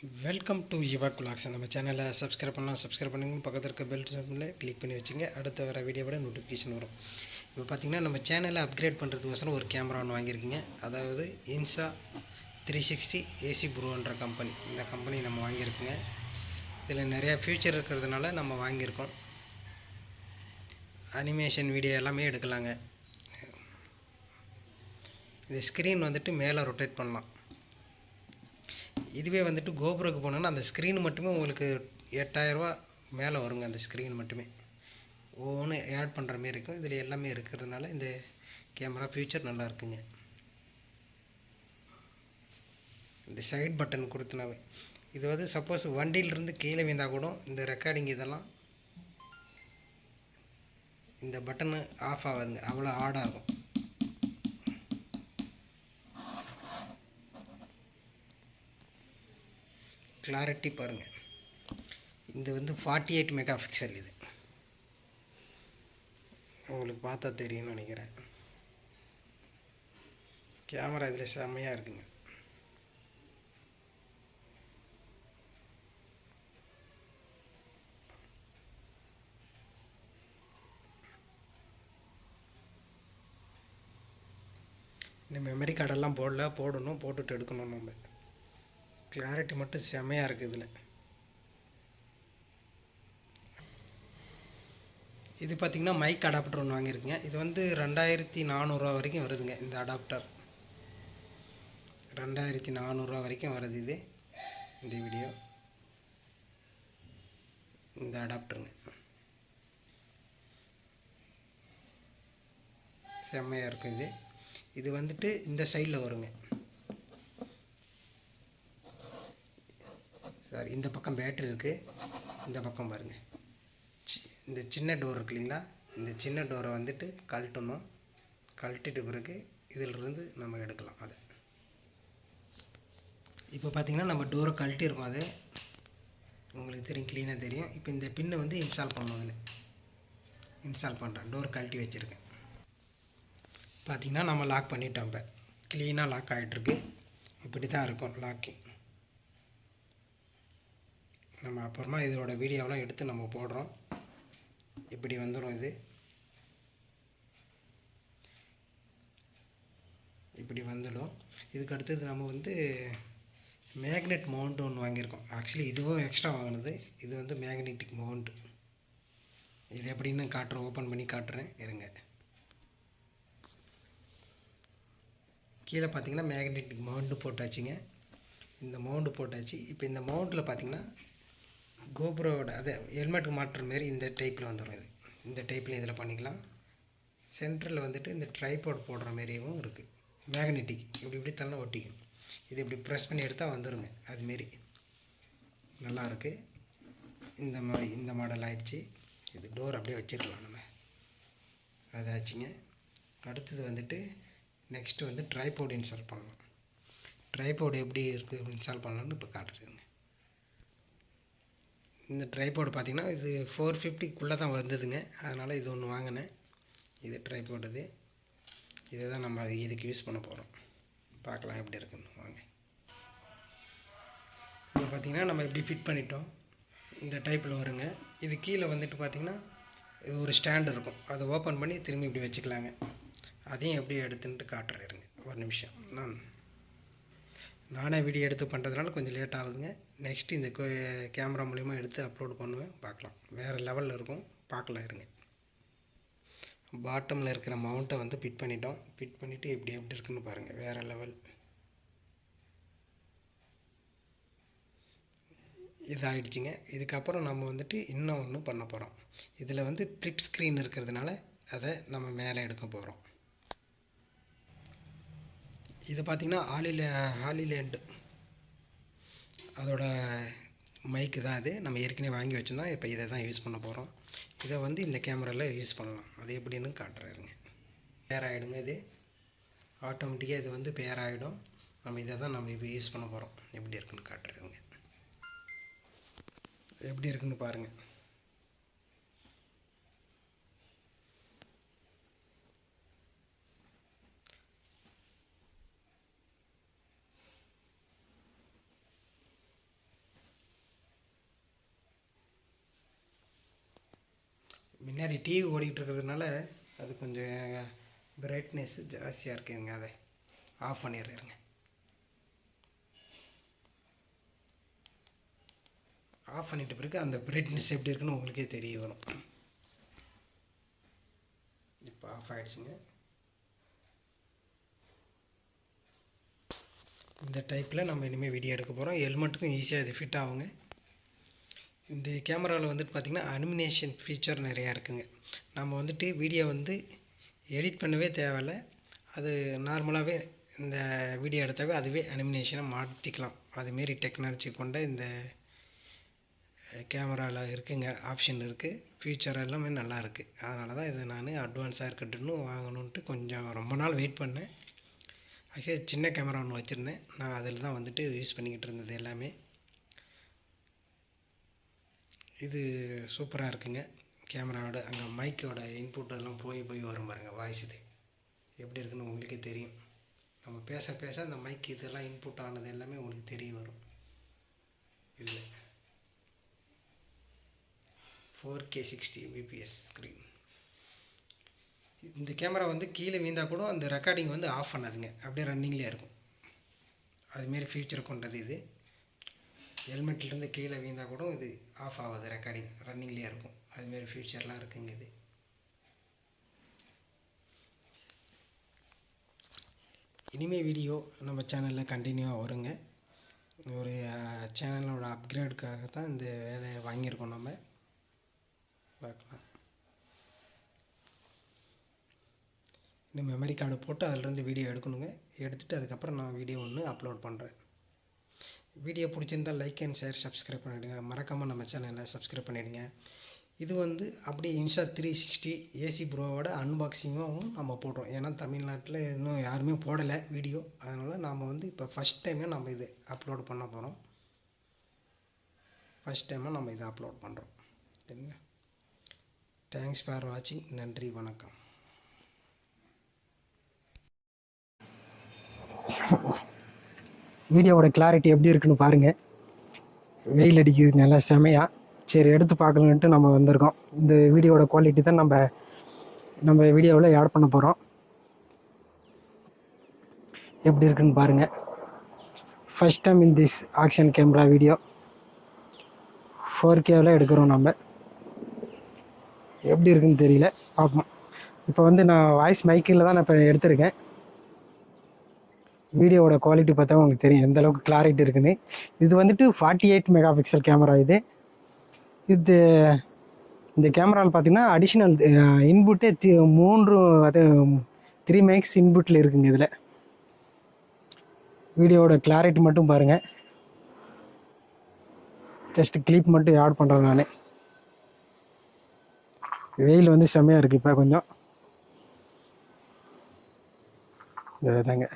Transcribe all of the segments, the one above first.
Welcome to யுவா குலாக்ஸ். நம்ம சேனலை subscribe பண்ணலாம், சப்ஸ்கிரைப் பண்ணுங்க. பக்கத்தில் இருக்க பெல் சிம்பிளை கிளிக் பண்ணி வச்சுங்க. அடுத்த வர வீடியோவோட நோட்டிஃபிகேஷன் வரும். இப்போ பார்த்தீங்கன்னா நம்ம சேனலை அப்கிரேட் பண்ணுறதுக்கோசரம் ஒரு கேமரா ஒன்று வாங்கியிருக்கீங்க. அதாவது இன்சா 360 ஏசி ப்ரோன்ற கம்பெனி. இந்த கம்பெனி நம்ம வாங்கியிருக்குங்க. இதில் நிறையா ஃபியூச்சர் இருக்கிறதுனால நம்ம வாங்கியிருக்கோம். அனிமேஷன் வீடியோ எல்லாமே எடுக்கலாங்க. இந்த ஸ்க்ரீன் வந்துட்டு மேலே ரொட்டேட் பண்ணலாம். இதுவே வந்துட்டு கோபுரோக்கு போனோன்னா அந்த ஸ்க்ரீன் மட்டுமே உங்களுக்கு 8000 ரூபா மேலே வருங்க. அந்த ஸ்க்ரீன் மட்டுமே ஒவ்வொன்று ஆட் பண்ணுற மாரி இருக்கும். இதில் எல்லாமே இருக்கிறதுனால இந்த கேமரா ஃபியூச்சர் நல்லா இருக்குங்க. இந்த சைட் பட்டன் கொடுத்தனாவே இது வந்து சப்போஸ் வண்டியிலிருந்து கீழே விழுந்தால் கூட இந்த ரெக்கார்டிங் இதெல்லாம் இந்த பட்டனு ஆஃப் ஆகாதுங்க. அவ்வளோ ஆடாக இருக்கும். கிளாரிட்டி பாருங்கள். இது வந்து 48 மெகா பிக்சல். இது உங்களுக்கு பார்த்தா தெரியும்னு நினைக்கிறேன். கேமரா இதில் செம்மையாக இருக்குங்க. இந்த மெமரி கார்டெல்லாம் போடணும், போட்டுட்டு எடுக்கணும். நம்ம கிளாரிட்டி மட்டும் செம்மையாக இருக்குது. இதில் இது பார்த்திங்கன்னா மைக் அடாப்டர் ஒன்று வாங்கியிருக்குங்க. இது வந்து 2400 வரைக்கும் வருதுங்க. இந்த அடாப்டர் 2400 வரைக்கும் வருது. இது இந்த வீடியோ இந்த அடாப்டருங்க செம்மையாக இருக்கும். இது வந்துட்டு இந்த சைடில் வருங்க. சாரி, இந்த பக்கம் பேட்டரி இருக்குது. இந்த பக்கம் பாருங்கள், இந்த சின்ன டோர் இருக்கு இல்லைங்களா, இந்த சின்ன டோரை வந்துட்டு கழட்டணும். கழட்டிட்டு பிறகு இதிலிருந்து நம்ம எடுக்கலாம். அதை இப்போ பார்த்திங்கன்னா நம்ம டோரை கழட்டியிருக்கோம். அது உங்களுக்கு தெரியும், க்ளீனாக தெரியும். இப்போ இந்த பின்னை வந்து இன்ஸ்டால் பண்ணணும். அதில் இன்ஸ்டால் பண்ணுறேன். டோர் கழட்டி வச்சுருக்கேன். பார்த்திங்கன்னா நம்ம லாக் பண்ணிட்டோம். இப்போ க்ளீனாக லாக் ஆகிட்டுருக்கு. இப்படி தான் இருக்கும் லாக்கிங். நம்ம அப்புறமா இதோட வீடியோவெலாம் எடுத்து நம்ம போடுறோம். இப்படி வந்துடும். இது இப்படி வந்துடும். இதுக்கு அடுத்தது நம்ம வந்து மேக்னெட் மவுண்ட் ஒன்று வாங்கியிருக்கோம். ஆக்சுவலி இதுவும் எக்ஸ்ட்ரா வாங்கினது. இது வந்து மேக்னெட்டிக் மவுண்ட். இது எப்படின்னு காட்டுறேன், ஓப்பன் பண்ணி காட்டுறேன் இருங்க. கீழே பார்த்தீங்கன்னா மேக்னெட்டிக் மவுண்டு போட்டாச்சுங்க. இந்த மவுண்டு போட்டாச்சு. இப்போ இந்த மவுண்டில் பார்த்தீங்கன்னா கோபுரோட அதை ஹெல்மெட்டுக்கு மாட்டுற மாரி இந்த டைப்பில் வந்துடும். இது இந்த டைப்பில் இதில் பண்ணிக்கலாம். சென்டரில் வந்துட்டு இந்த ட்ரைபாட் போடுற மாரியும் இருக்குது. மேக்னெட்டிக் இப்படி தள்ள ஒட்டிக்கும். இது இப்படி ப்ரெஸ் பண்ணி எடுத்தால் வந்துடுங்க. அதுமாரி நல்லாயிருக்கு. இந்த மாடல் ஆகிடுச்சு. இது டோர் அப்படியே வச்சுருக்கலாம் நம்ம. அதாச்சுங்க. அடுத்தது வந்துட்டு நெக்ஸ்ட்டு வந்து ட்ரைபாட் இன்ஸ்டால் பண்ணலாம். ட்ரைபாட் எப்படி இருக்குது இன்ஸ்டால் பண்ணலான்னு இப்போ காட்டுறேங்க. இந்த ட்ரைபாட் பார்த்திங்கன்னா இது 450க்குள்ளே தான் வந்ததுங்க. அதனால் இது ஒன்று வாங்கினேன். இது ட்ரைபாட். இதை தான் நம்ம இதுக்கு யூஸ் பண்ண போகிறோம். பார்க்கலாம் எப்படி இருக்குன்னு வாங்க. இப்போ பார்த்திங்கன்னா நம்ம இப்படி ஃபிட் பண்ணிட்டோம். இந்த டைப்பில் வருங்க. இது கீழே வந்துட்டு பார்த்திங்கன்னா ஒரு ஸ்டாண்டு இருக்கும். அதை ஓப்பன் பண்ணி திரும்பி இப்படி வச்சுக்கலாங்க. அதையும் எப்படி எடுத்துன்ட்டு காட்டுறேருங்க. ஒரு நிமிஷம். நானே வீடியோ எடுத்து பண்ணுறதுனால கொஞ்சம் லேட் ஆகுதுங்க. நெக்ஸ்ட்டு இந்த கேமரா மூலிமா எடுத்து அப்லோட் பண்ணுவேன். பார்க்கலாம். வேறு லெவலில் இருக்கும். பார்க்கலாம் இருங்க. பாட்டமில் இருக்கிற மவுண்ட்டை வந்து ஃபிட் பண்ணிட்டோம். ஃபிட் பண்ணிவிட்டு எப்படி இருக்குன்னு பாருங்கள். வேறு லெவல். இதாகிடுச்சிங்க. இதுக்கப்புறம் நம்ம வந்துட்டு இன்னும் ஒன்று பண்ண போகிறோம். இதில் வந்து ஃப்ளிப் ஸ்க்ரீன் இருக்கிறதுனால அதை நம்ம மேலே எடுக்க போகிறோம். இது பார்த்திங்கன்னா ஹாலிலேண்டு அதோட மைக்கு தான். இது நம்ம ஏற்கனவே வாங்கி வச்சுருந்தோம். இப்போ இதை தான் யூஸ் பண்ண போகிறோம். இதை வந்து இந்த கேமராவில் யூஸ் பண்ணலாம். அது எப்படின்னு காட்டுறாருங்க. பேர் ஆகிடுங்க. இது ஆட்டோமேட்டிக்காக இது வந்து பேர் ஆகிடும். நம்ம இதை தான் நம்ம இப்போ யூஸ் பண்ண போகிறோம். எப்படி இருக்குன்னு காட்டுறாருங்க. எப்படி இருக்குன்னு பாருங்கள். முன்னாடி டிவி ஓடிக்கிட்டு இருக்கிறதுனால அது கொஞ்சம் பிரைட்னஸ் ஜாஸ்தியாக இருக்குதுங்க. அதை ஆஃப் பண்ணிடுறேங்க. ஆஃப் பண்ணிட்ட பிறகு அந்த பிரைட்னஸ் எப்படி இருக்குன்னு உங்களுக்கே தெரிய வரும். இப்போ ஆஃப் ஆகிடுச்சுங்க. இந்த டைப்பில் நம்ம இனிமேல் வீடியோ எடுக்க போகிறோம். ஹெல்மெட்டுக்கும் ஈஸியாக இது ஃபிட் ஆகுங்க. இந்த கேமராவில் வந்துட்டு பார்த்திங்கன்னா அனிமினேஷன் ஃபீச்சர் நிறையா இருக்குங்க. நம்ம வந்துட்டு வீடியோ வந்து எடிட் பண்ணவே தேவையில்லை. அது நார்மலாகவே இந்த வீடியோ எடுத்தாவே அதுவே அனிமினேஷனை மாற்றிக்கலாம். அதுமாரி டெக்னாலஜி கொண்ட இந்த கேமராவில் இருக்குங்க, ஆப்ஷன் இருக்குது. ஃபியூச்சர் எல்லாமே நல்லா இருக்குது. அதனால தான் இதை நான் அட்வான்ஸாக இருக்கட்டுன்னு வாங்கணுன்ட்டு கொஞ்சம் ரொம்ப நாள் வெயிட் பண்ணேன். ஆக்சுவலி சின்ன கேமரா ஒன்று வச்சுருந்தேன். நான் அதில் தான் வந்துட்டு யூஸ் பண்ணிக்கிட்டு இருந்தது எல்லாமே. இது சூப்பராக இருக்குங்க. கேமராவோட அங்கே மைக்கோட இன்புட் எல்லாம் போய் வரும் பாருங்கள். வாய்ஸ் இது எப்படி இருக்குன்னு உங்களுக்கே தெரியும். நம்ம பேச பேச அந்த மைக் இதெல்லாம் இன்புட் ஆனது எல்லாமே உங்களுக்கு தெரிய வரும். இதில் 4K 60 fps ஸ்க்ரீன். இந்த கேமரா வந்து கீழே வீழ்ந்தால் கூட அந்த ரெக்கார்டிங் வந்து ஆஃப் பண்ணாதுங்க, அப்படியே ரன்னிங்லேயே இருக்கும். அதுமாரி ஃபீச்சர் கொண்டது இது. ஹெல்மெட்லேருந்து கீழே வீழ்ந்தால் கூட இது ஆஃப் ஆகாது, ரெக்கார்டிங் ரன்னிங்லேயே இருக்கும். அதுமாரி ஃபீச்சர்லாம் இருக்குங்க. இது இனிமேல் வீடியோ நம்ம சேனலில் கண்டினியூவாக வருங்க. ஒரு சேனலோட அப்கிரேடுக்காக தான் இந்த வேலையை வாங்கியிருக்கோம். நம்ம பார்க்கலாம். இன்னும் மெமரி கார்டு போட்டு அதிலிருந்து வீடியோ எடுக்கணுங்க. எடுத்துகிட்டு அதுக்கப்புறம் நான் வீடியோ ஒன்று அப்லோட் பண்ணுறேன். வீடியோ பிடிச்சிருந்தால் லைக் அண்ட் ஷேர், சப்ஸ்கிரைப் பண்ணிவிடுங்க. மறக்காமல் நம்ம சேனலை சப்ஸ்கிரைப் பண்ணிவிடுங்க. இது வந்து அப்படியே இன்ஸ்டா 360 ஏசி ப்ரோவோட அன்பாக்சிங்கும் நம்ம போடுறோம். ஏன்னா தமிழ்நாட்டில் இன்னும் யாருமே போடலை வீடியோ. அதனால் நாம் வந்து இப்போ ஃபஸ்ட் டைமே நம்ம இது அப்லோட் பண்ண போகிறோம். ஃபஸ்ட் டைமாக நம்ம இதை அப்லோட் பண்ணுறோம். சரிங்களா? தேங்க்ஸ் ஃபார் வாட்சிங். நன்றி, வணக்கம். வீடியோவோட கிளாரிட்டி எப்படி இருக்குன்னு பாருங்கள். வெயில் அடிக்குது நல்லா செமையாக. சரி, எடுத்து பார்க்கலான்ட்டு நம்ம வந்திருக்கோம். இந்த வீடியோவோட குவாலிட்டி தான் நம்ம வீடியோவில் ஆட் பண்ண போகிறோம். எப்படி இருக்குன்னு பாருங்கள். First time in this action camera video 4Kவில் எடுக்கிறோம். நம்ம எப்படி இருக்குன்னு தெரியல, பார்ப்போம். இப்போ வந்து நான் வாய்ஸ் மைக்கில் தான் நான் இப்போ எடுத்திருக்கேன். வீடியோவோட குவாலிட்டி பார்த்தா உங்களுக்கு தெரியும் எந்த அளவுக்கு கிளாரிட்டி இருக்குன்னு. இது வந்துட்டு 48 மெகா பிக்சல் கேமரா. இந்த கேமராவில் பார்த்தீங்கன்னா அடிஷ்னல் இன்புட்டே 3 மேக்ஸ் இன்புட்டில் இருக்குங்க. இதில் வீடியோவோட கிளாரிட்டி மட்டும் பாருங்கள். ஜஸ்ட் கிளிப் மட்டும் ஆட் பண்ணுறேன் நான். வெயில் வந்து செம்மையாக இருக்குது. இப்போ கொஞ்சம் இதுதாங்க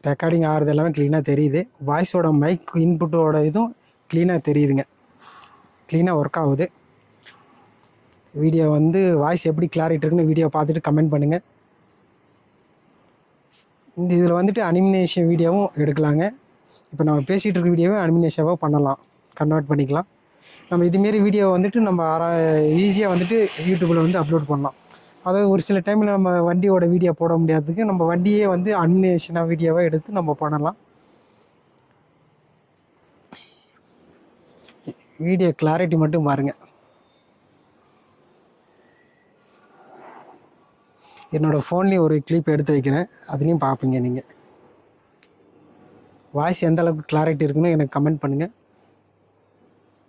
ரெக்கார்டிங் ஆகிறது எல்லாமே க்ளீனாக தெரியுது. வாய்ஸோட மைக் இன்புட்டோட இதுவும் க்ளீனாக தெரியுதுங்க, க்ளீனாக ஒர்க் ஆகுது. வீடியோ வந்து வாய்ஸ் எப்படி கிளாரிட்டி இருக்குன்னு வீடியோ பார்த்துட்டு கமெண்ட் பண்ணுங்கள். இதில் வந்துட்டு அனிமினேஷன் வீடியோவும் எடுக்கலாங்க. இப்போ நம்ம பேசிகிட்டு இருக்க வீடியோவை அனிமினேஷனாக பண்ணலாம், கன்வெர்ட் பண்ணிக்கலாம். நம்ம இதுமாரி வீடியோ வந்துட்டு நம்ம ஈஸியாக வந்துட்டு யூடியூப்பில் வந்து அப்லோட் பண்ணலாம். அதாவது ஒரு சில டைமில் நம்ம வண்டியோட வீடியோ போட முடியாததுக்கு நம்ம வண்டியே வந்து அனிமேஷனாக வீடியோவாக எடுத்து நம்ம பண்ணலாம். வீடியோ கிளாரிட்டி மட்டும் பாருங்கள். என்னோடய ஃபோன்லேயும் ஒரு கிளிப் எடுத்து வைக்கிறேன், அதுலேயும் பார்ப்பீங்க நீங்கள். வாய்ஸ் எந்த அளவுக்கு கிளாரிட்டி இருக்குன்னு எனக்கு கமெண்ட் பண்ணுங்கள்.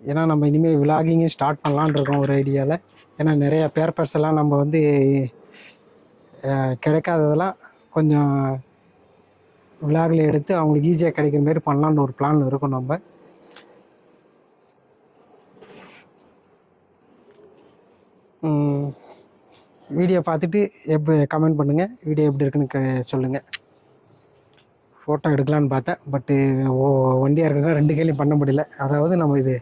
ஏன்னா நம்ம இனிமேல் விலாகிங்கும் ஸ்டார்ட் பண்ணலான் இருக்கோம் ஒரு ஐடியாவில். ஏன்னா நிறையா பேப்பர்ஸ் எல்லாம் நம்ம வந்து கிடைக்காததெல்லாம் கொஞ்சம் விலாகில் எடுத்து அவங்களுக்கு ஈஸியாக கிடைக்கிற மாரி பண்ணலான்னு ஒரு பிளான் இருக்கும். நம்ம வீடியோ பார்த்துட்டு எப்படி கமெண்ட் பண்ணுங்கள், வீடியோ எப்படி இருக்குன்னு சொல்லுங்கள். ஃபோட்டோ எடுக்கலான்னு பார்த்தேன், பட்டு வண்டியாக இருக்கிறதா 2 கையிலையும் பண்ண முடியல. அதாவது நம்ம இது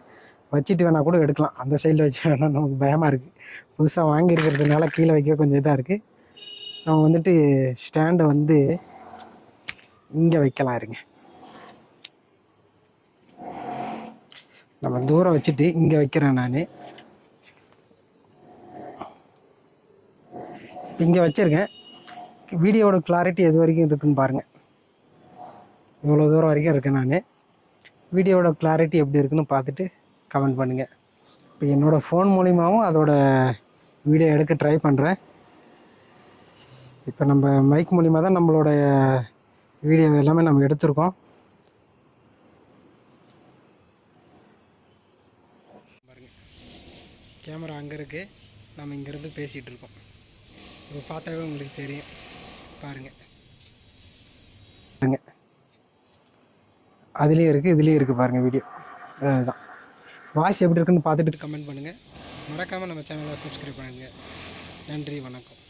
வச்சுட்டு வேணால் கூட எடுக்கலாம், அந்த சைடில் வச்சு வேணால் நமக்கு பயமாக இருக்குது. புதுசாக வாங்கியிருக்கிறதுனால கீழே வைக்க கொஞ்சம் இதாக இருக்குது. நம்ம வந்துட்டு ஸ்டாண்டை வந்து இங்கே வைக்கலாம். இருங்க, நம்ம தூரம் வச்சுட்டு இங்கே வைக்கிறேன் நான். இங்கே வச்சுருக்கேன். வீடியோவோட கிளாரிட்டி எது வரைக்கும் இருக்குதுன்னு பாருங்கள். இவ்வளோ தூரம் வரைக்கும் இருக்கேன் நான். வீடியோவோட கிளாரிட்டி எப்படி இருக்குன்னு பார்த்துட்டு கமெண்ட் பண்ணுங்கள். இப்போ என்னோடய ஃபோன் மூலிமாவும் அதோட வீடியோ எடுக்க ட்ரை பண்ணுறேன். இப்போ நம்ம மைக் மூலிமா தான் நம்மளோட வீடியோ எல்லாமே நம்ம எடுத்திருக்கோம். பாருங்கள், கேமரா அங்கே இருக்குது, நம்ம இங்கேருந்து பேசிகிட்டு இருக்கோம். இப்போ பார்த்தாவே உங்களுக்கு தெரியும். பாருங்கள், பாருங்கள், அதுலேயும் இருக்குது இதுலேயும் இருக்குது பாருங்கள் வீடியோ. அதுதான் வாய்ஸ் எப்படி இருக்குன்னு பார்த்துட்டு கமெண்ட் பண்ணுங்கள். மறக்காமல் நம்ம சேனலை சப்ஸ்கிரைப் பண்ணுங்கள். நன்றி, வணக்கம்.